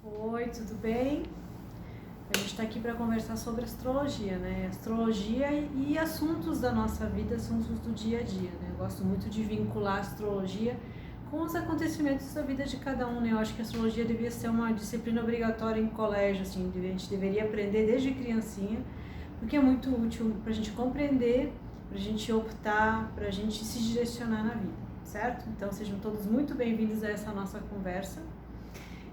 Oi, tudo bem? A gente está aqui para conversar sobre astrologia, né? Astrologia e assuntos da nossa vida, assuntos do dia a dia, né? Eu gosto muito de vincular a astrologia com os acontecimentos da vida de cada um, né? Eu acho que a astrologia devia ser uma disciplina obrigatória em colégio, assim, a gente deveria aprender desde criancinha, porque é muito útil para a gente compreender, para a gente optar, para a gente se direcionar na vida, certo? Então sejam todos muito bem-vindos a essa nossa conversa.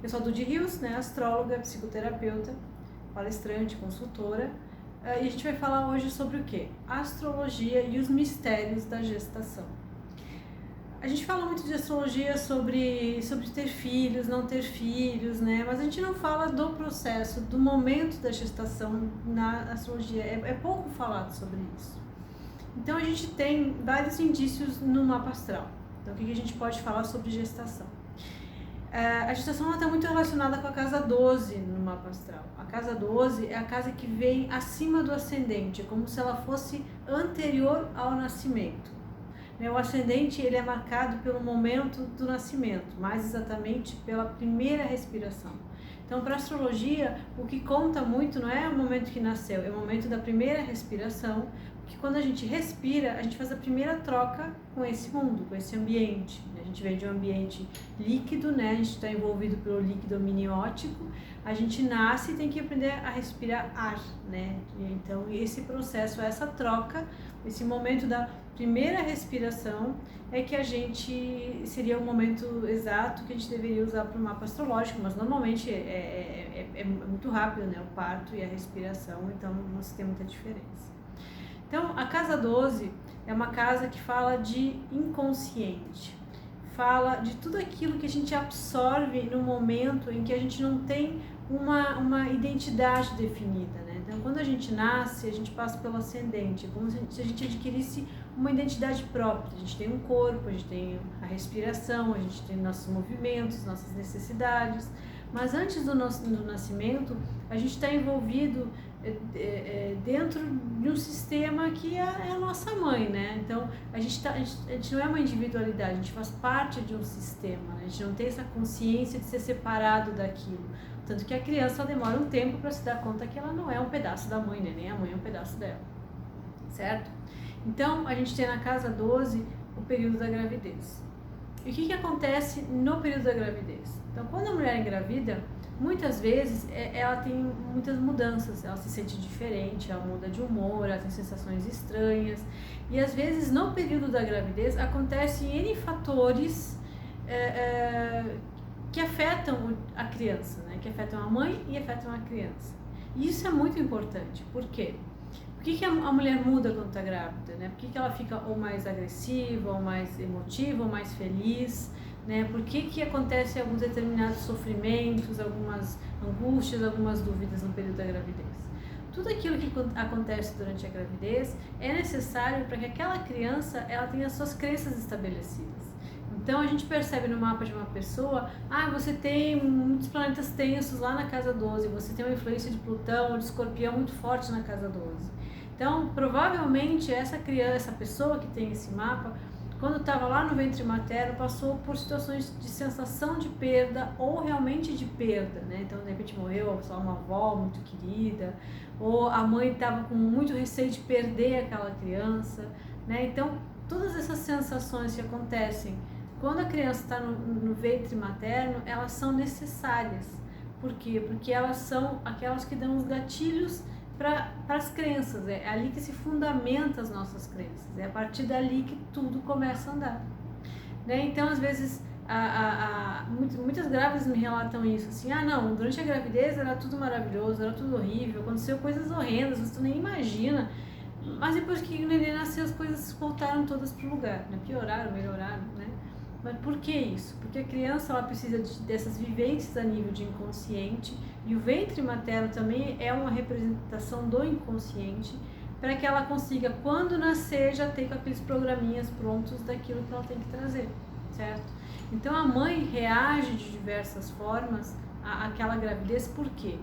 Eu sou a Dudy Rios, né, astróloga, psicoterapeuta, palestrante, consultora, e a gente vai falar hoje sobre o quê? Astrologia e os mistérios da gestação. A gente fala muito de astrologia sobre ter filhos, não ter filhos, né? Mas a gente não fala do processo, do momento da gestação na astrologia. É pouco falado sobre isso. Então a gente tem vários indícios no mapa astral. Então o que a gente pode falar sobre gestação? A gestação está muito relacionada com a casa 12 no mapa astral. A casa 12 é a casa que vem acima do ascendente, como se ela fosse anterior ao nascimento. O ascendente ele é marcado pelo momento do nascimento, mais exatamente pela primeira respiração. Então, para a astrologia, o que conta muito não é o momento que nasceu, é o momento da primeira respiração, porque quando a gente respira, a gente faz a primeira troca com esse mundo, com esse ambiente. A gente vem de um ambiente líquido, né? A gente está envolvido pelo líquido amniótico, a gente nasce e tem que aprender a respirar ar, né? Então, esse processo, essa troca, esse momento da primeira respiração é que a gente seria o momento exato que a gente deveria usar para o mapa astrológico, mas normalmente é muito rápido, né? O parto e a respiração, então não se tem muita diferença. Então, a casa 12 é uma casa que fala de inconsciente, fala de tudo aquilo que a gente absorve no momento em que a gente não tem uma identidade definida, né? Então, quando a gente nasce, a gente passa pelo ascendente, como se a gente adquirisse uma identidade própria. A gente tem um corpo, a gente tem a respiração, a gente tem nossos movimentos, nossas necessidades, mas antes do nascimento, a gente está envolvido dentro de um sistema que é a nossa mãe, né? Então, a gente não é uma individualidade, a gente faz parte de um sistema, né? A gente não tem essa consciência de ser separado daquilo. Tanto que a criança demora um tempo para se dar conta que ela não é um pedaço da mãe, né? Nem a mãe é um pedaço dela, certo? Então, a gente tem na casa 12 o período da gravidez. E o que acontece no período da gravidez? Então, quando a mulher engravida, muitas vezes ela tem muitas mudanças, ela se sente diferente, ela muda de humor, ela tem sensações estranhas. E às vezes no período da gravidez acontecem N fatores que afetam a criança, né? Que afetam a mãe e afetam a criança. E isso é muito importante, por quê? Por que a mulher muda quando está grávida, né? Por que ela fica ou mais agressiva, ou mais emotiva, ou mais feliz, né? Por que acontece alguns determinados sofrimentos, algumas angústias, algumas dúvidas no período da gravidez? Tudo aquilo que acontece durante a gravidez é necessário para que aquela criança ela tenha suas crenças estabelecidas. Então a gente percebe no mapa de uma pessoa, você tem muitos planetas tensos lá na casa 12, você tem uma influência de Plutão ou de Escorpião muito forte na casa 12. Então, provavelmente essa criança, essa pessoa que tem esse mapa, quando estava lá no ventre materno, passou por situações de sensação de perda ou realmente de perda, né? Então, de repente morreu só uma avó muito querida, ou a mãe estava com muito receio de perder aquela criança, né? Então, todas essas sensações que acontecem quando a criança está no ventre materno, elas são necessárias. Por quê? Porque elas são aquelas que dão os gatilhos para as crenças, é ali que se fundamenta as nossas crenças, é a partir dali que tudo começa a andar, né? Então, às vezes, muitas grávidas me relatam isso, assim, não, durante a gravidez era tudo maravilhoso, era tudo horrível, aconteceu coisas horrendas, você nem imagina, mas depois que o neném nasceu, as coisas voltaram todas para o lugar, né? Pioraram, melhoraram, né? Mas por que isso? Porque a criança ela precisa dessas vivências a nível de inconsciente, e o ventre materno também é uma representação do inconsciente, para que ela consiga, quando nascer, já ter aqueles programinhas prontos daquilo que ela tem que trazer, certo? Então a mãe reage de diversas formas àquela gravidez, por quê?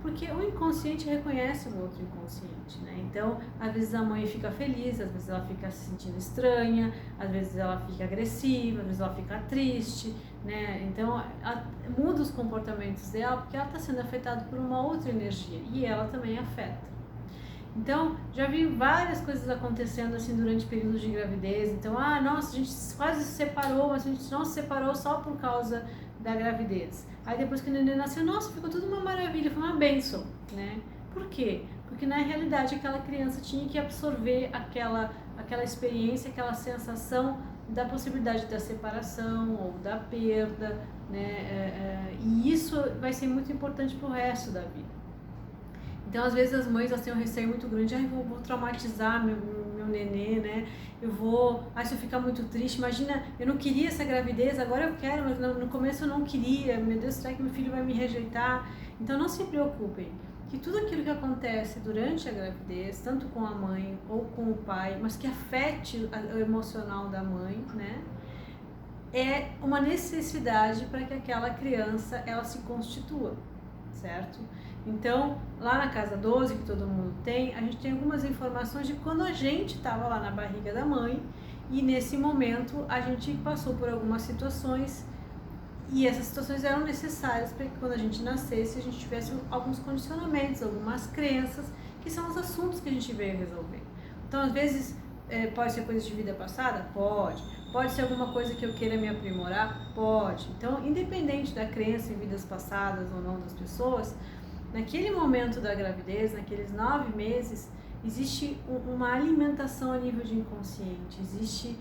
Porque o inconsciente reconhece o outro inconsciente, né? Então, às vezes a mãe fica feliz, às vezes ela fica se sentindo estranha, às vezes ela fica agressiva, às vezes ela fica triste, né? Então, ela muda os comportamentos dela porque ela está sendo afetada por uma outra energia e ela também afeta. Então, já vi várias coisas acontecendo assim durante períodos de gravidez. Então, nossa, a gente quase se separou, mas a gente não se separou só por causa da gravidez. Aí depois que o neném nasceu, nossa, ficou tudo uma maravilha, foi uma bênção, né? Por quê? Porque na realidade aquela criança tinha que absorver aquela experiência, aquela sensação da possibilidade da separação ou da perda, né? E isso vai ser muito importante para o resto da vida. Então, às vezes as mães elas têm um receio muito grande, vou traumatizar meu nenê, né? Se eu ficar muito triste, imagina, eu não queria essa gravidez, agora eu quero, mas no começo eu não queria, meu Deus, será que meu filho vai me rejeitar? Então, não se preocupem, que tudo aquilo que acontece durante a gravidez, tanto com a mãe ou com o pai, mas que afete o emocional da mãe, né? É uma necessidade para que aquela criança, ela se constitua, certo? Então, lá na casa 12, que todo mundo tem, a gente tem algumas informações de quando a gente estava lá na barriga da mãe e nesse momento a gente passou por algumas situações e essas situações eram necessárias para que quando a gente nascesse a gente tivesse alguns condicionamentos, algumas crenças, que são os assuntos que a gente veio resolver. Então, às vezes, pode ser coisa de vida passada? Pode. Pode ser alguma coisa que eu queira me aprimorar? Pode. Então, independente da crença em vidas passadas ou não das pessoas, naquele momento da gravidez, naqueles 9 meses, existe uma alimentação a nível de inconsciente, existe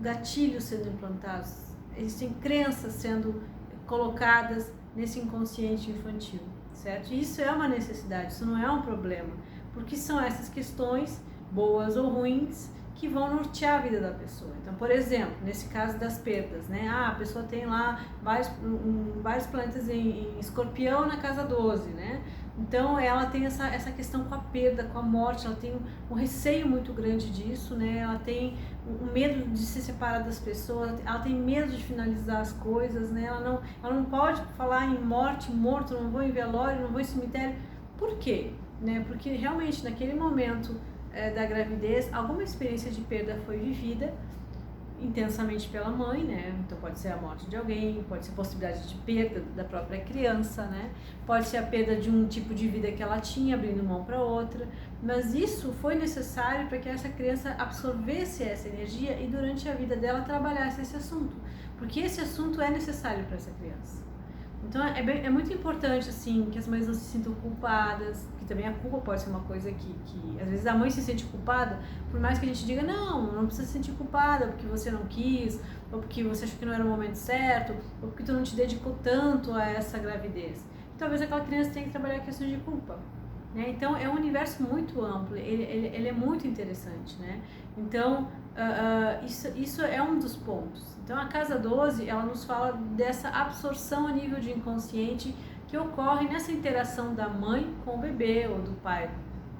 gatilhos sendo implantados, existem crenças sendo colocadas nesse inconsciente infantil, certo? E isso é uma necessidade, isso não é um problema, porque são essas questões, boas ou ruins, que vão nortear a vida da pessoa. Então, por exemplo, nesse caso das perdas, né? A pessoa tem lá vários planetas em Escorpião na casa 12, né? Então, ela tem essa questão com a perda, com a morte, ela tem um receio muito grande disso, né? Ela tem um medo de se separar das pessoas, ela tem medo de finalizar as coisas, né? Ela não pode falar em morte, morto, não vou em velório, não vou em cemitério. Por quê? Né? Porque realmente, naquele momento da gravidez, alguma experiência de perda foi vivida intensamente pela mãe, né? Então pode ser a morte de alguém, pode ser a possibilidade de perda da própria criança, né? Pode ser a perda de um tipo de vida que ela tinha, abrindo mão para outra, mas isso foi necessário para que essa criança absorvesse essa energia e durante a vida dela trabalhasse esse assunto, porque esse assunto é necessário para essa criança. Então é muito importante assim que as mães não se sintam culpadas, que também a culpa pode ser uma coisa que às vezes a mãe se sente culpada, por mais que a gente diga não precisa se sentir culpada porque você não quis, ou porque você achou que não era o momento certo, ou porque tu não te dedicou tanto a essa gravidez. Talvez aquela criança tenha que trabalhar questões de culpa, né? Então é um universo muito amplo, ele é muito interessante, né? Então isso é um dos pontos. Então a casa 12, ela nos fala dessa absorção a nível de inconsciente que ocorre nessa interação da mãe com o bebê, ou do pai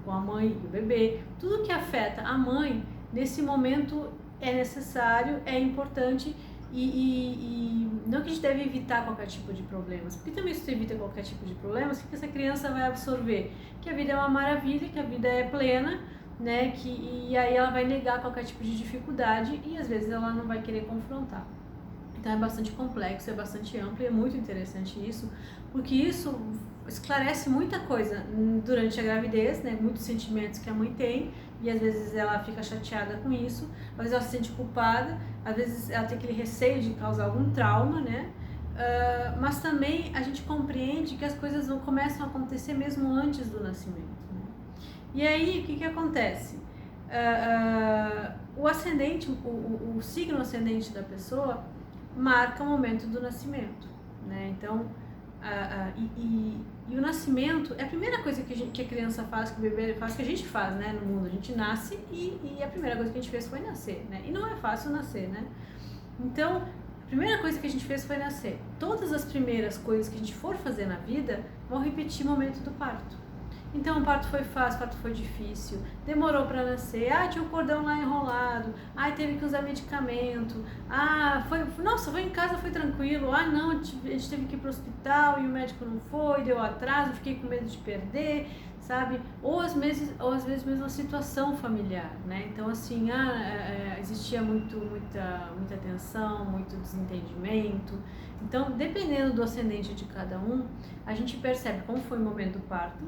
com a mãe e o bebê. Tudo que afeta a mãe, nesse momento é necessário, é importante e não que a gente deve evitar qualquer tipo de problemas, porque também se tu evita qualquer tipo de problemas, o que essa criança vai absorver? Que a vida é uma maravilha, que a vida é plena, né? E aí ela vai negar qualquer tipo de dificuldade e às vezes ela não vai querer confrontar. Então é bastante complexo, é bastante amplo e é muito interessante isso, porque isso esclarece muita coisa durante a gravidez, né? Muitos sentimentos que a mãe tem e às vezes ela fica chateada com isso, às vezes ela se sente culpada, às vezes ela tem aquele receio de causar algum trauma, né? Mas também a gente compreende que as coisas começam a acontecer mesmo antes do nascimento. E aí, o que acontece? O ascendente, o signo ascendente da pessoa marca o momento do nascimento, né? Então, e o nascimento é a primeira coisa que a criança faz, que o bebê faz, que a gente faz, né, no mundo. A gente nasce e a primeira coisa que a gente fez foi nascer, né? E não é fácil nascer, né? Então, a primeira coisa que a gente fez foi nascer. Todas as primeiras coisas que a gente for fazer na vida vão repetir o momento do parto. Então o parto foi fácil, o parto foi difícil, demorou para nascer, tinha o cordão lá enrolado, teve que usar medicamento, foi em casa, foi tranquilo, não, a gente teve que ir pro hospital e o médico não foi, deu atraso, fiquei com medo de perder, sabe? Ou às vezes mesmo a situação familiar, né? Então assim, existia muita tensão, muito desentendimento. Então, dependendo do ascendente de cada um, a gente percebe como foi o momento do parto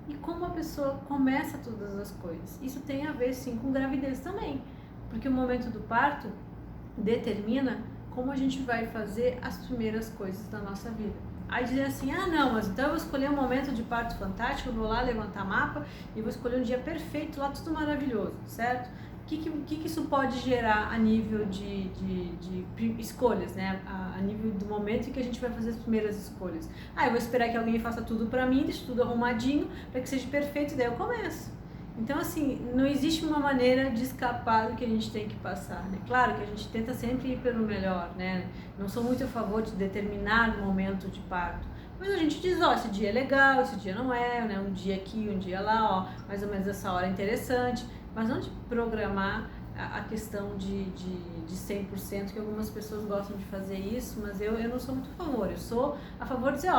e como a pessoa começa todas as coisas. Isso tem a ver, sim, com gravidez também, porque o momento do parto determina como a gente vai fazer as primeiras coisas da nossa vida. Aí dizer assim, não, mas então eu vou escolher um momento de parto fantástico, eu vou lá levantar mapa e vou escolher um dia perfeito, lá tudo maravilhoso, certo? O que isso pode gerar a nível de escolhas, né? A nível do momento em que a gente vai fazer as primeiras escolhas. Eu vou esperar que alguém faça tudo pra mim, deixe tudo arrumadinho, para que seja perfeito, e daí eu começo. Então, assim, não existe uma maneira de escapar do que a gente tem que passar, né? Claro que a gente tenta sempre ir pelo melhor, né? Não sou muito a favor de determinar o momento de parto, mas a gente diz, esse dia é legal, esse dia não é, né? Um dia aqui, um dia lá, mais ou menos essa hora é interessante, mas não de programar a questão de 100%, que algumas pessoas gostam de fazer isso, mas eu não sou muito a favor. Eu sou a favor de dizer,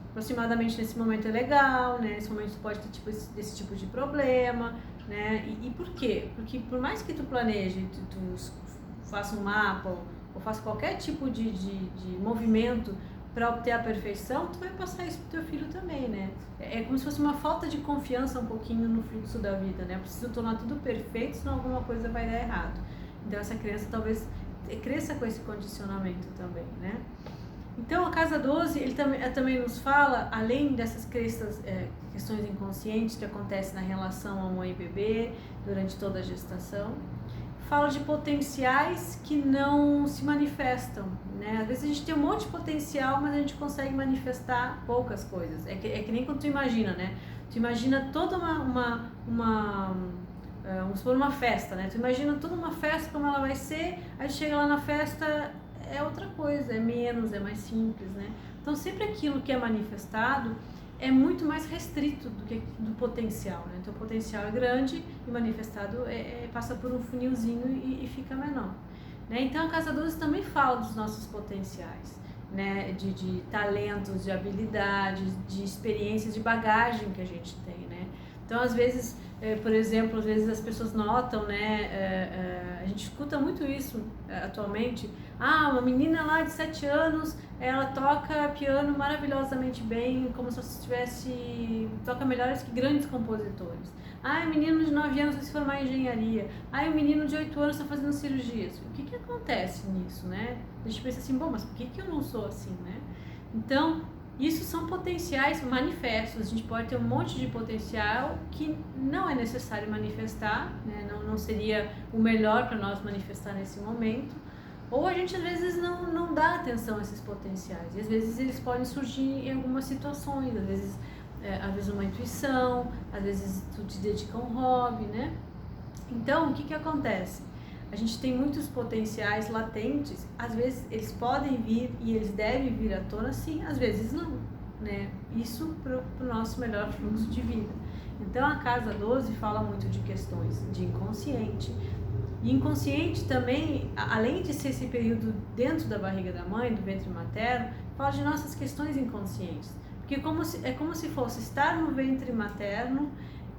aproximadamente nesse momento é legal, né? Nesse momento pode ter esse tipo de problema, né? E por quê? Porque por mais que tu planeje, tu faça um mapa ou faça qualquer tipo de movimento para obter a perfeição, tu vai passar isso pro teu filho também, né? É como se fosse uma falta de confiança um pouquinho no fluxo da vida, né? Eu preciso tornar tudo perfeito, senão alguma coisa vai dar errado. Então essa criança talvez cresça com esse condicionamento também, né? Então a casa 12, ele também nos fala, além dessas questões inconscientes que acontecem na relação a mãe e bebê durante toda a gestação, fala de potenciais que não se manifestam, né? Às vezes a gente tem um monte de potencial, mas a gente consegue manifestar poucas coisas. É que nem quando tu imagina, né? Tu imagina toda vamos supor, uma festa, né? Tu imagina toda uma festa como ela vai ser, aí chega lá na festa, é outra coisa, é menos, é mais simples, né? Então sempre aquilo que é manifestado é muito mais restrito do que do potencial, né? Então o potencial é grande e manifestado passa por um funilzinho e fica menor, né? Então a casa 12 também fala dos nossos potenciais, né? De talentos, de habilidades, de experiências, de bagagem que a gente tem, né? Então às vezes, por exemplo, às vezes as pessoas notam, né? A gente escuta muito isso atualmente. Uma menina lá de 7 anos, ela toca piano maravilhosamente bem, como se toca melhores que grandes compositores. O menino de 9 anos vai se formar em engenharia. O menino de 8 anos está fazendo cirurgias. O que acontece nisso, né? A gente pensa assim, mas por que eu não sou assim, né? Então, isso são potenciais manifestos. A gente pode ter um monte de potencial que não é necessário manifestar, né? Não seria o melhor para nós manifestar nesse momento. Ou a gente às vezes não dá atenção a esses potenciais. E às vezes eles podem surgir em algumas situações. Às vezes uma intuição, às vezes tu te dedica a um hobby, né? Então, o que acontece? A gente tem muitos potenciais latentes, às vezes eles podem vir e eles devem vir à tona, sim, às vezes não, né? Isso para o nosso melhor fluxo de vida. Então a casa 12 fala muito de questões de inconsciente. E inconsciente também, além de ser esse período dentro da barriga da mãe, do ventre materno, fala de nossas questões inconscientes. Porque é como se fosse estar no ventre materno,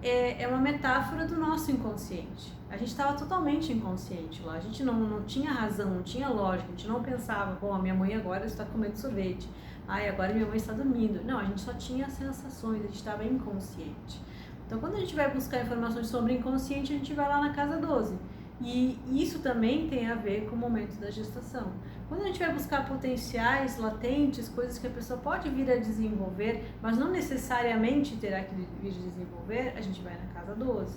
é uma metáfora do nosso inconsciente. A gente estava totalmente inconsciente lá, a gente não tinha razão, não tinha lógica, a gente não pensava, a minha mãe agora está comendo sorvete, agora minha mãe está dormindo. Não, a gente só tinha sensações, a gente estava inconsciente. Então quando a gente vai buscar informações sobre inconsciente, a gente vai lá na casa 12. E isso também tem a ver com o momento da gestação. Quando a gente vai buscar potenciais latentes, coisas que a pessoa pode vir a desenvolver, mas não necessariamente terá que vir a desenvolver, a gente vai na casa 12.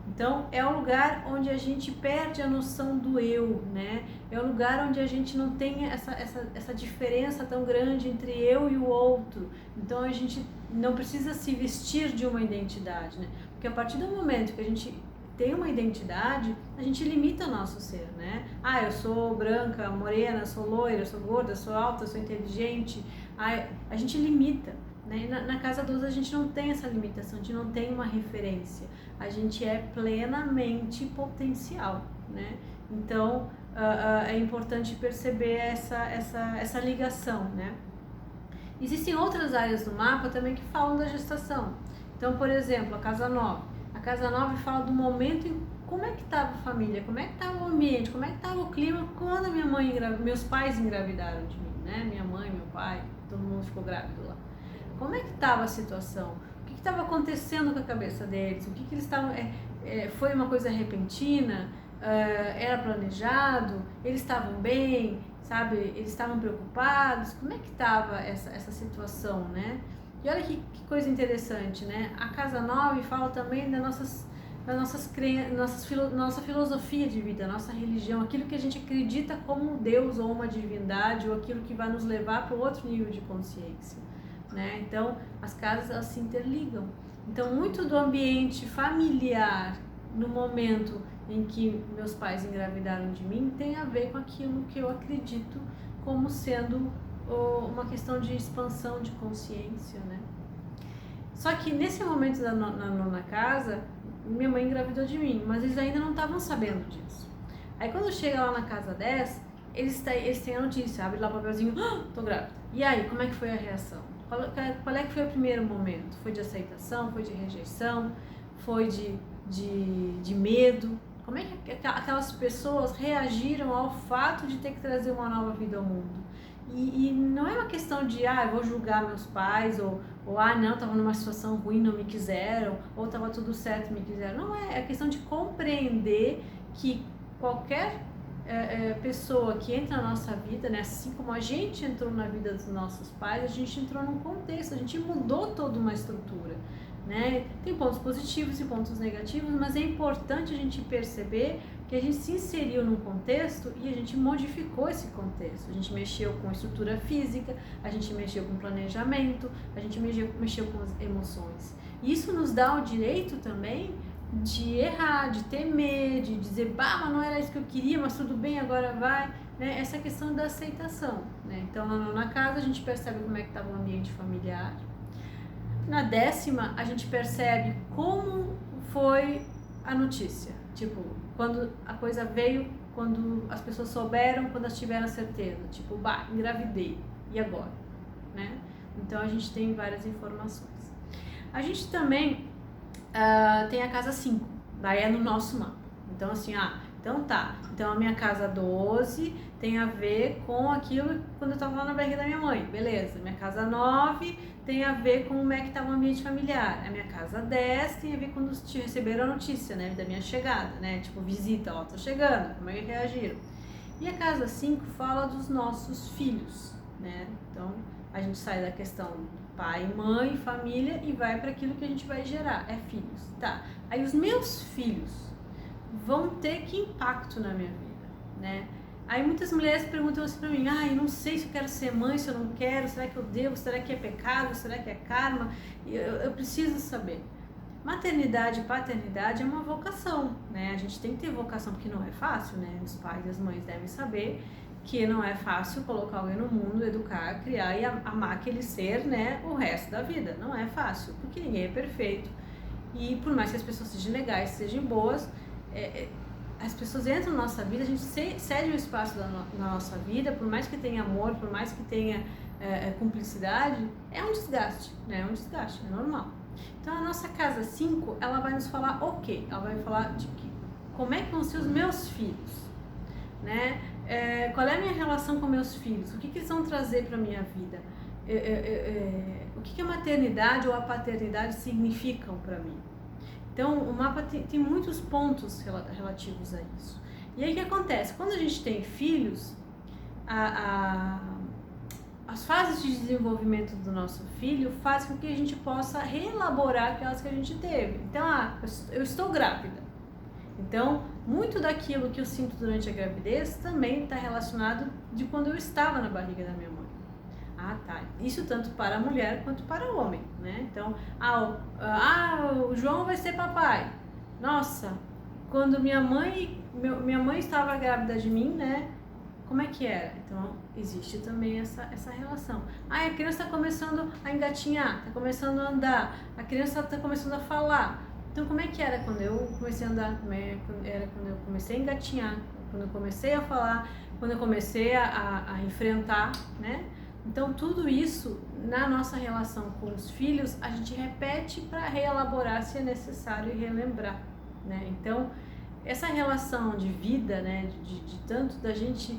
Então, é o lugar onde a gente perde a noção do eu, né? É o lugar onde a gente não tem essa diferença tão grande entre eu e o outro. Então, a gente não precisa se vestir de uma identidade, né? Porque a partir do momento que a gente tem uma identidade, a gente limita nosso ser, né? Eu sou branca, morena, sou loira, sou gorda, sou alta, sou inteligente. A gente limita. né? Na casa 12 a gente não tem essa limitação, a gente não tem uma referência, a gente é plenamente potencial, né? Então é importante perceber essa ligação, né? Existem outras áreas do mapa também que falam da gestação. Então, por exemplo, a casa 9. A casa 9 fala do momento em como é que estava a família, como é que estava o ambiente, como é que estava o clima quando meus pais engravidaram de mim, né? Minha mãe, meu pai, todo mundo ficou grávido lá. Como é que estava a situação? O que estava acontecendo com a cabeça deles? O que eles estavam... foi uma coisa repentina? Era planejado? Eles estavam bem? Sabe? Eles estavam preocupados? Como é que estava essa situação, né? E olha que coisa interessante, né? A casa 9 fala também nossa filosofia de vida, nossa religião, aquilo que a gente acredita como um Deus ou uma divindade, ou aquilo que vai nos levar para outro nível de consciência, né? Então, as casas, elas se interligam. Então, muito do ambiente familiar no momento em que meus pais engravidaram de mim tem a ver com aquilo que eu acredito como sendo uma questão de expansão de consciência, né? Só que nesse momento na nona casa, minha mãe engravidou de mim, mas eles ainda não estavam sabendo disso. Aí quando chega lá na casa 10, eles têm a notícia, abre lá o papelzinho, tô grávida. E aí, como é que foi a reação? Qual é que foi o primeiro momento? Foi de aceitação? Foi de rejeição? Foi de medo? Como é que aquelas pessoas reagiram ao fato de ter que trazer uma nova vida ao mundo? E não é uma questão de, eu vou julgar meus pais, ou não, estava numa situação ruim, não me quiseram, ou estava tudo certo, me quiseram. Não é, é questão de compreender que qualquer pessoa que entra na nossa vida, né, assim como a gente entrou na vida dos nossos pais, a gente entrou num contexto, a gente mudou toda uma estrutura, né? Tem pontos positivos e pontos negativos, mas é importante a gente perceber que a gente se inseriu num contexto e a gente modificou esse contexto. A gente mexeu com a estrutura física, a gente mexeu com o planejamento, a gente mexeu com as emoções. E isso nos dá o direito também de errar, de temer, de dizer, mas não era isso que eu queria, mas tudo bem, agora vai, né? Essa questão da aceitação, né? Então, na casa a gente percebe como é que estava o ambiente familiar. Na 10ª, a gente percebe como foi a notícia. Tipo, quando a coisa veio, quando as pessoas souberam, quando elas tiveram certeza. Tipo, engravidei. E agora? Né? Então, a gente tem várias informações. A gente também tem a casa 5. Daí é no nosso mapa. Então, assim, então tá. Então, a minha casa 12 tem a ver com aquilo quando eu estava lá na barriga da minha mãe. Beleza. Minha casa 9 tem a ver com como é que estava o ambiente familiar. A minha casa 10 tem a ver quando te receberam a notícia, né, da minha chegada, né, tipo visita, tô chegando, como é que reagiram. E a casa 5 fala dos nossos filhos, né, então a gente sai da questão pai, mãe, família e vai para aquilo que a gente vai gerar, é filhos, tá. Aí os meus filhos vão ter que impacto na minha vida, né. Aí muitas mulheres perguntam assim pra mim, eu não sei se eu quero ser mãe, se eu não quero, será que eu devo, será que é pecado, será que é karma? Eu preciso saber. Maternidade e paternidade é uma vocação, né? A gente tem que ter vocação, porque não é fácil, né? Os pais e as mães devem saber que não é fácil colocar alguém no mundo, educar, criar e amar aquele ser, né, o resto da vida. Não é fácil, porque ninguém é perfeito. E por mais que as pessoas sejam legais, sejam boas, as pessoas entram na nossa vida, a gente cede um espaço na nossa vida, por mais que tenha amor, por mais que tenha cumplicidade, é um desgaste, né? É um desgaste, é normal. Então a nossa casa 5, ela vai nos falar o quê? Ela vai falar de como é que vão ser os meus filhos, né? Qual é a minha relação com meus filhos? O que eles vão trazer para a minha vida? O que a maternidade ou a paternidade significam para mim? Então, o mapa tem muitos pontos relativos a isso. E aí, o que acontece? Quando a gente tem filhos, as fases de desenvolvimento do nosso filho fazem com que a gente possa reelaborar aquelas que a gente teve. Então, eu estou grávida. Então, muito daquilo que eu sinto durante a gravidez também está relacionado de quando eu estava na barriga da minha mãe. Tá. Isso tanto para a mulher quanto para o homem, né? Então, o João vai ser papai. Nossa, quando minha mãe estava grávida de mim, né? como é que era? Então, existe também essa relação. A criança está começando a engatinhar, está começando a andar, a criança está começando a falar. Então, como é que era quando eu comecei a andar? Como era quando eu comecei a engatinhar? Quando eu comecei a falar? Quando eu comecei a enfrentar, né? Então, tudo isso, na nossa relação com os filhos, a gente repete para reelaborar se é necessário e relembrar, né? Então, essa relação de vida, né, de tanto da gente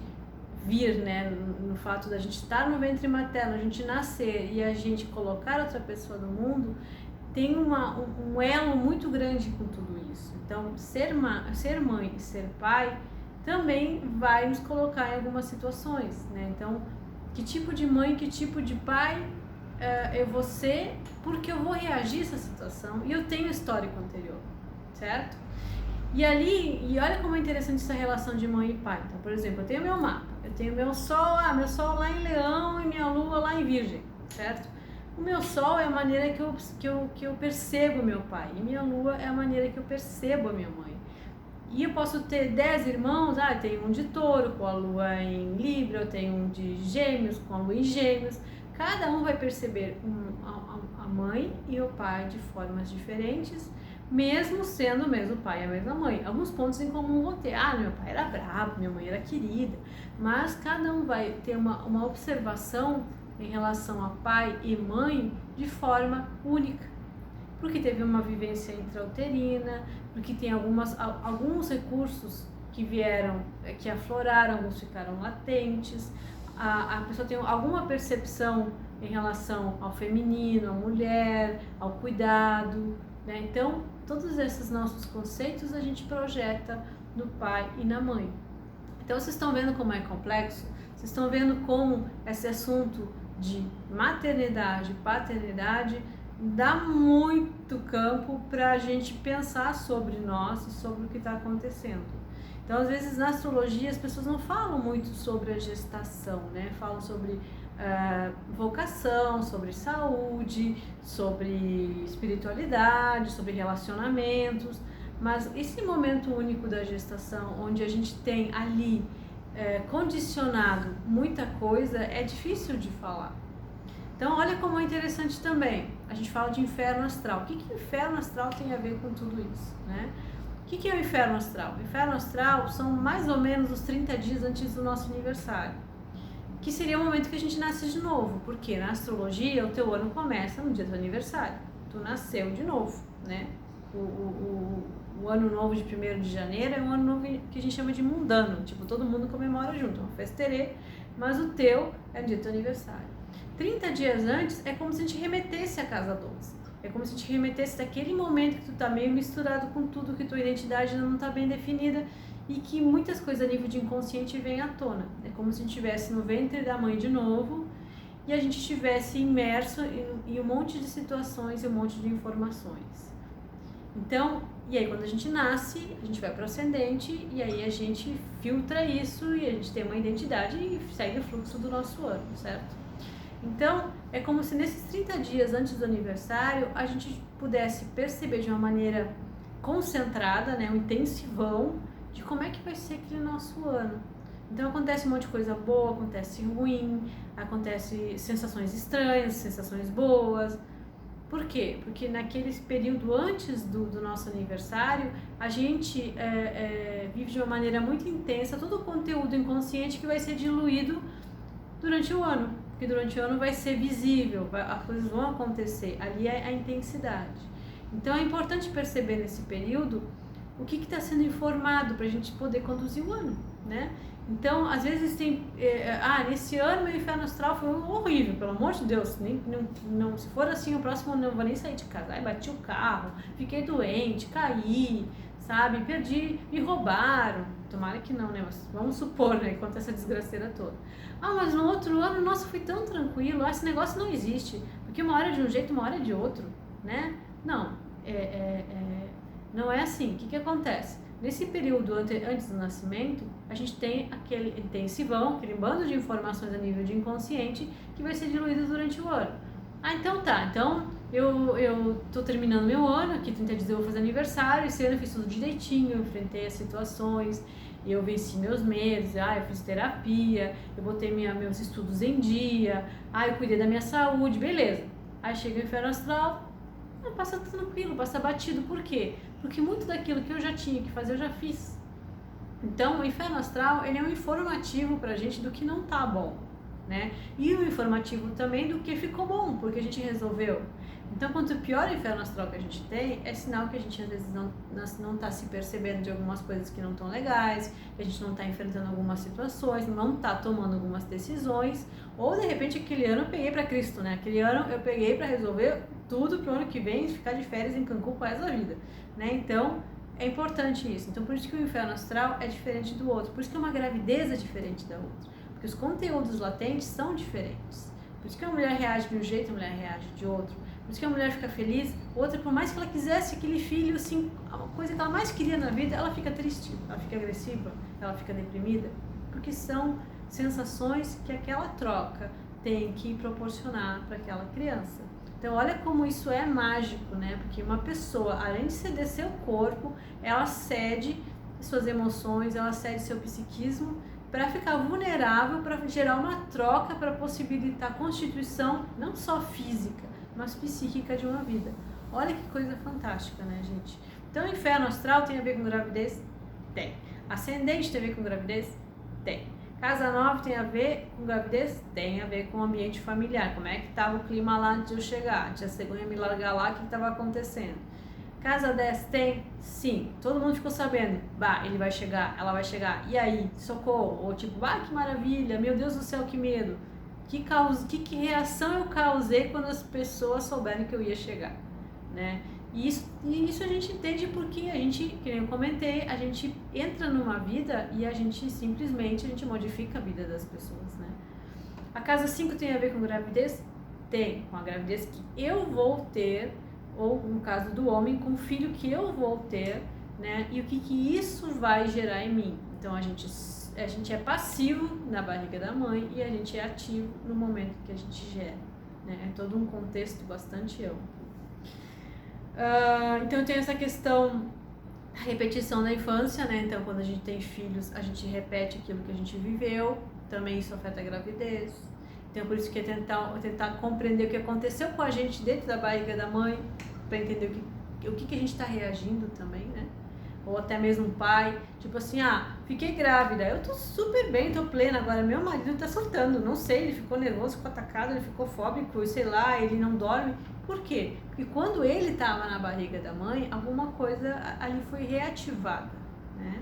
vir, né, no fato da gente estar no ventre materno, a gente nascer e a gente colocar outra pessoa no mundo, tem um elo muito grande com tudo isso. Então, ser mãe e ser pai também vai nos colocar em algumas situações, né? Então, que tipo de mãe, que tipo de pai eu vou ser, porque eu vou reagir a essa situação e eu tenho histórico anterior, certo? E olha como é interessante essa relação de mãe e pai. Então, por exemplo, eu tenho meu mapa, eu tenho meu sol lá em Leão e minha lua lá em Virgem, certo? O meu sol é a maneira que eu percebo meu pai, e minha lua é a maneira que eu percebo a minha mãe. E eu posso ter 10 irmãos, eu tenho um de touro com a lua em Libra, eu tenho um de gêmeos com a lua em gêmeos. Cada um vai perceber a mãe e o pai de formas diferentes, mesmo sendo o mesmo pai e a mesma mãe. Alguns pontos em comum vão ter. Meu pai era bravo, minha mãe era querida. Mas cada um vai ter uma observação em relação a pai e mãe de forma única. Porque teve uma vivência intrauterina, porque tem alguns recursos que vieram, que afloraram, alguns ficaram latentes. A pessoa tem alguma percepção em relação ao feminino, à mulher, ao cuidado, né? Então, todos esses nossos conceitos a gente projeta no pai e na mãe. Então, vocês estão vendo como é complexo? Vocês estão vendo como esse assunto de maternidade, paternidade, dá muito campo para a gente pensar sobre nós e sobre o que está acontecendo. Então, às vezes, na astrologia, as pessoas não falam muito sobre a gestação, né? Falam sobre vocação, sobre saúde, sobre espiritualidade, sobre relacionamentos, mas esse momento único da gestação, onde a gente tem ali condicionado muita coisa, é difícil de falar. Então, olha como é interessante também. A gente fala de inferno astral. O que o inferno astral tem a ver com tudo isso, né? O que é o inferno astral? O inferno astral são mais ou menos os 30 dias antes do nosso aniversário, que seria o momento que a gente nasce de novo, porque na astrologia o teu ano começa no dia do aniversário. Tu nasceu de novo, né? O ano novo de 1º de janeiro é um ano novo que a gente chama de mundano, tipo, todo mundo comemora junto, é um festerê, mas o teu é no dia do teu aniversário. 30 dias antes é como se a gente remetesse à casa 12. É como se a gente remetesse daquele momento que tu tá meio misturado com tudo, que tua identidade ainda não tá bem definida e que muitas coisas a nível de inconsciente vêm à tona. É como se a gente estivesse no ventre da mãe de novo e a gente estivesse imerso em um monte de situações e um monte de informações. Então, e aí quando a gente nasce, a gente vai para o ascendente e aí a gente filtra isso e a gente tem uma identidade e segue o fluxo do nosso ano, certo? Então, é como se nesses 30 dias antes do aniversário, a gente pudesse perceber de uma maneira concentrada, né, um intensivão, de como é que vai ser aquele nosso ano. Então, acontece um monte de coisa boa, acontece ruim, acontece sensações estranhas, sensações boas. Por quê? Porque naquele período antes do nosso aniversário, a gente vive de uma maneira muito intensa todo o conteúdo inconsciente que vai ser diluído durante o ano. Porque durante o ano vai ser visível, as coisas vão acontecer, ali é a intensidade. Então é importante perceber nesse período o que está sendo informado para a gente poder conduzir o ano, né? Então, às vezes tem, nesse ano meu inferno astral foi horrível, pelo amor de Deus, não, se for assim, o próximo ano eu não vou nem sair de casa. Bati o carro, fiquei doente, caí, sabe, perdi, me roubaram. Tomara que não, né? Mas vamos supor, né? Conta essa desgraceira toda. Mas no outro ano, nossa, fui tão tranquilo. Esse negócio não existe. Porque uma hora é de um jeito, uma hora é de outro, né? Não, não é assim. O que acontece? Nesse período antes do nascimento, a gente tem aquele intensivão, aquele bando de informações a nível de inconsciente que vai ser diluído durante o ano. Então tá. Então, eu tô terminando meu ano, aqui 30 dias eu vou fazer aniversário, esse ano eu fiz tudo direitinho, eu enfrentei as situações, eu venci meus medos, eu fiz terapia, eu botei meus estudos em dia, eu cuidei da minha saúde, beleza. Aí chega o inferno astral, passa tranquilo, passa batido. Por quê? Porque muito daquilo que eu já tinha que fazer, eu já fiz. Então, o inferno astral, ele é um informativo pra gente do que não tá bom, né? E um informativo também do que ficou bom, porque a gente resolveu. Então, quanto pior o inferno astral que a gente tem, é sinal que a gente às vezes não tá se percebendo de algumas coisas que não estão legais, que a gente não tá enfrentando algumas situações, não tá tomando algumas decisões, ou de repente aquele ano eu peguei para Cristo, né? Aquele ano eu peguei para resolver tudo pro ano que vem, ficar de férias em Cancún para essa vida, né? Então, é importante isso. Então, por isso que o inferno astral é diferente do outro, por isso que uma gravidez é diferente da outra, porque os conteúdos latentes são diferentes. Por isso que uma mulher reage de um jeito, a mulher reage de outro. Por isso que a mulher fica feliz, outra, por mais que ela quisesse aquele filho, assim, a coisa que ela mais queria na vida, ela fica triste, ela fica agressiva, ela fica deprimida, porque são sensações que aquela troca tem que proporcionar para aquela criança. Então, olha como isso é mágico, né? Porque uma pessoa, além de ceder seu corpo, ela cede suas emoções, ela cede seu psiquismo para ficar vulnerável, para gerar uma troca, para possibilitar a constituição não só física, mas psíquica de uma vida. Olha que coisa fantástica, né, gente? Então, o inferno astral tem a ver com gravidez? Tem. Ascendente tem a ver com gravidez? Tem. Casa 9 tem a ver com gravidez? Tem a ver com o ambiente familiar. Como é que estava o clima lá antes de eu chegar? Antes a cegonha me largar lá, o que estava acontecendo? Casa 10 tem? Sim. Todo mundo ficou sabendo. Ele vai chegar, ela vai chegar. E aí? Socorro. Ou tipo, que maravilha, meu Deus do céu, que medo. Que reação eu causei quando as pessoas souberam que eu ia chegar, né? E isso a gente entende porque a gente, que eu comentei, a gente entra numa vida e a gente simplesmente modifica a vida das pessoas, né? A casa 5 tem a ver com gravidez? Tem, com a gravidez que eu vou ter, ou no caso do homem, com o filho que eu vou ter, né? E o que isso vai gerar em mim. Então a gente é passivo na barriga da mãe e a gente é ativo no momento que a gente gera, né? É todo um contexto bastante amplo. Então tem essa questão da repetição da infância, né? Então quando a gente tem filhos, a gente repete aquilo que a gente viveu, também isso afeta a gravidez. Então por isso que é tentar compreender o que aconteceu com a gente dentro da barriga da mãe, para entender o que a gente está reagindo também, né? Ou até mesmo um pai, tipo assim, fiquei grávida, eu tô super bem, tô plena, agora meu marido tá surtando, não sei, ele ficou nervoso, ficou atacado, ele ficou fóbico, sei lá, ele não dorme. Por quê? Porque quando ele estava na barriga da mãe, alguma coisa ali foi reativada, né?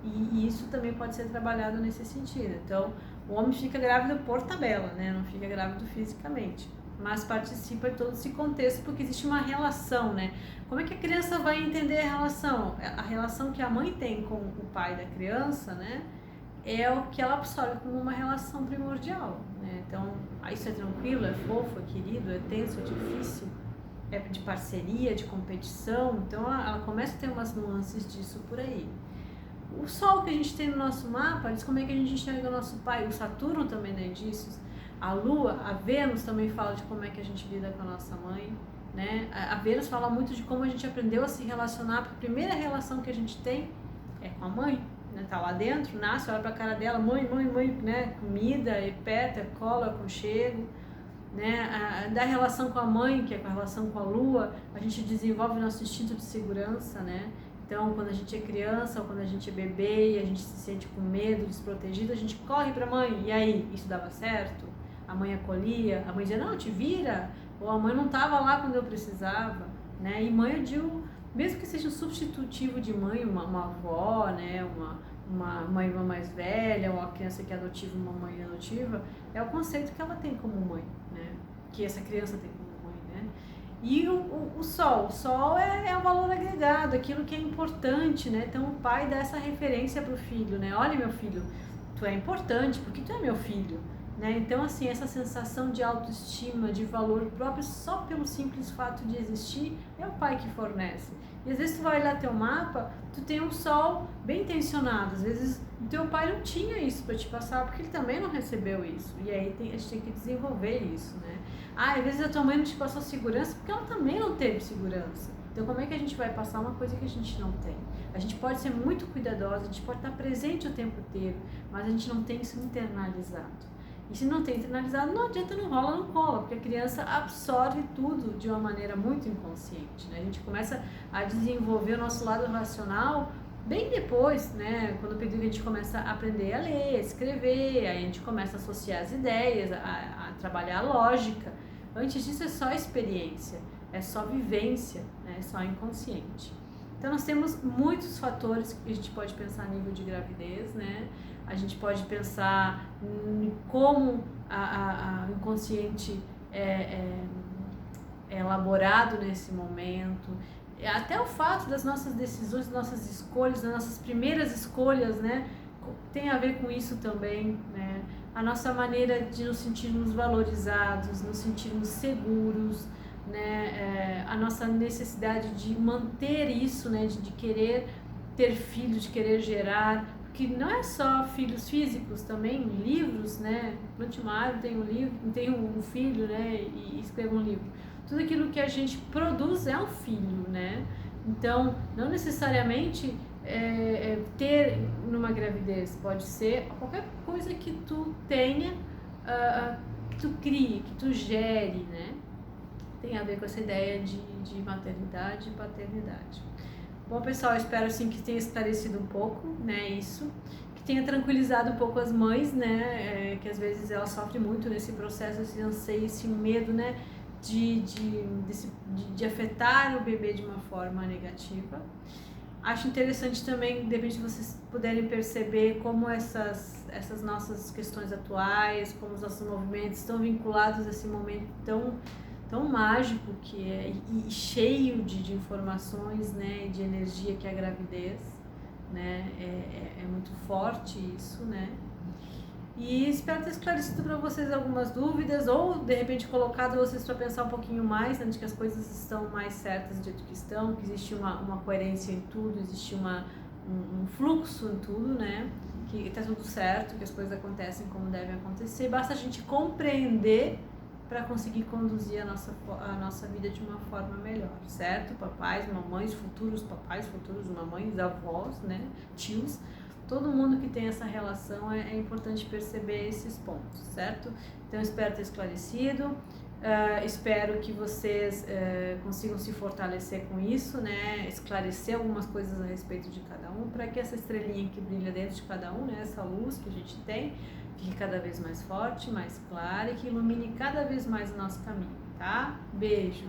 E isso também pode ser trabalhado nesse sentido. Então, o homem fica grávido por tabela, né? Não fica grávido fisicamente, mas participa de todo esse contexto porque existe uma relação, né? Como é que a criança vai entender a relação? A relação que a mãe tem com o pai da criança, né? É o que ela absorve como uma relação primordial, né? Então, isso é tranquilo, é fofo, é querido, é tenso, é difícil, é de parceria, de competição. Então, ela começa a ter umas nuances disso por aí. O Sol que a gente tem no nosso mapa diz como é que a gente enxerga o nosso pai. O Saturno também dá indícios. A Lua, a Vênus também fala de como é que a gente lida com a nossa mãe, né? A Vênus fala muito de como a gente aprendeu a se relacionar, porque a primeira relação que a gente tem é com a mãe, né? Tá lá dentro, nasce, olha pra cara dela, mãe, né? Comida, peta, cola, aconchego, né? Da relação com a mãe, que é com a relação com a Lua, a gente desenvolve nosso instinto de segurança, né? Então, quando a gente é criança ou quando a gente é bebê e a gente se sente com medo, desprotegido, a gente corre pra mãe. E aí, isso dava certo? A mãe acolhia, a mãe dizia, não, te vira, ou a mãe não estava lá quando eu precisava, né? E mãe, eu digo, mesmo que seja um substitutivo de mãe, uma avó, né? Uma irmã mais velha, ou a criança que é adotiva, uma mãe adotiva, é o conceito que ela tem como mãe, né? Que essa criança tem como mãe, né? E o Sol é o valor agregado, aquilo que é importante, né? Então o pai dá essa referência para o filho, né? Olha, meu filho, tu é importante porque tu é meu filho. Né? Então, assim, essa sensação de autoestima, de valor próprio, só pelo simples fato de existir, é o pai que fornece. E às vezes tu vai olhar teu mapa, tu tem um sol bem intencionado, às vezes o teu pai não tinha isso para te passar, porque ele também não recebeu isso. E aí a gente tem que desenvolver isso, né? Às vezes a tua mãe não te passou segurança, porque ela também não teve segurança. Então, como é que a gente vai passar uma coisa que a gente não tem? A gente pode ser muito cuidadosa, a gente pode estar presente o tempo inteiro, mas a gente não tem isso internalizado. E se não tem internalizado, não adianta, não rola, não cola, porque a criança absorve tudo de uma maneira muito inconsciente, né? A gente começa a desenvolver o nosso lado racional bem depois, né? Quando o período que a gente começa a aprender a ler, a escrever, aí a gente começa a associar as ideias, a trabalhar a lógica. Antes disso é só experiência, é só vivência, né? É só inconsciente. Então nós temos muitos fatores que a gente pode pensar a nível de gravidez, né? A gente pode pensar em como o inconsciente é elaborado nesse momento, até o fato das nossas decisões, das nossas escolhas, das nossas primeiras escolhas, né? Tem a ver com isso também, né? A nossa maneira de nos sentirmos valorizados, nos sentirmos seguros, né? A nossa necessidade de manter isso, né? De querer ter filhos, de querer gerar, que não é só filhos físicos, também livros, né? Plante uma árvore, tem um filho, né? E escreva um livro. Tudo aquilo que a gente produz é um filho, né? Então, não necessariamente ter numa gravidez, pode ser qualquer coisa que tu tenha, que tu crie, que tu gere, né? Tem a ver com essa ideia de maternidade e paternidade. Bom, pessoal, espero assim que tenha esclarecido um pouco, né, isso, que tenha tranquilizado um pouco as mães, né, que às vezes elas sofrem muito nesse processo, esse anseio, esse medo, né, de afetar o bebê de uma forma negativa. Acho interessante também, de repente, vocês puderem perceber como essas nossas questões atuais, como os nossos movimentos estão vinculados a esse momento tão mágico que é e cheio de informações, né, de energia que é a gravidez, né, é muito forte isso, né, e espero ter esclarecido para vocês algumas dúvidas ou de repente colocado vocês para pensar um pouquinho mais, né, de que as coisas estão mais certas do jeito que estão, que existe uma coerência em tudo, existe um fluxo em tudo, né, que está tudo certo, que as coisas acontecem como devem acontecer, basta a gente compreender para conseguir conduzir a nossa vida de uma forma melhor, certo? Papais, mamães, futuros papais, futuros mamães, avós, né? Tios, todo mundo que tem essa relação é importante perceber esses pontos, certo? Então, espero ter esclarecido, espero que vocês consigam se fortalecer com isso, né? Esclarecer algumas coisas a respeito de cada um, para que essa estrelinha que brilha dentro de cada um, né? Essa luz que a gente tem, fique cada vez mais forte, mais clara e que ilumine cada vez mais o nosso caminho, tá? Beijo!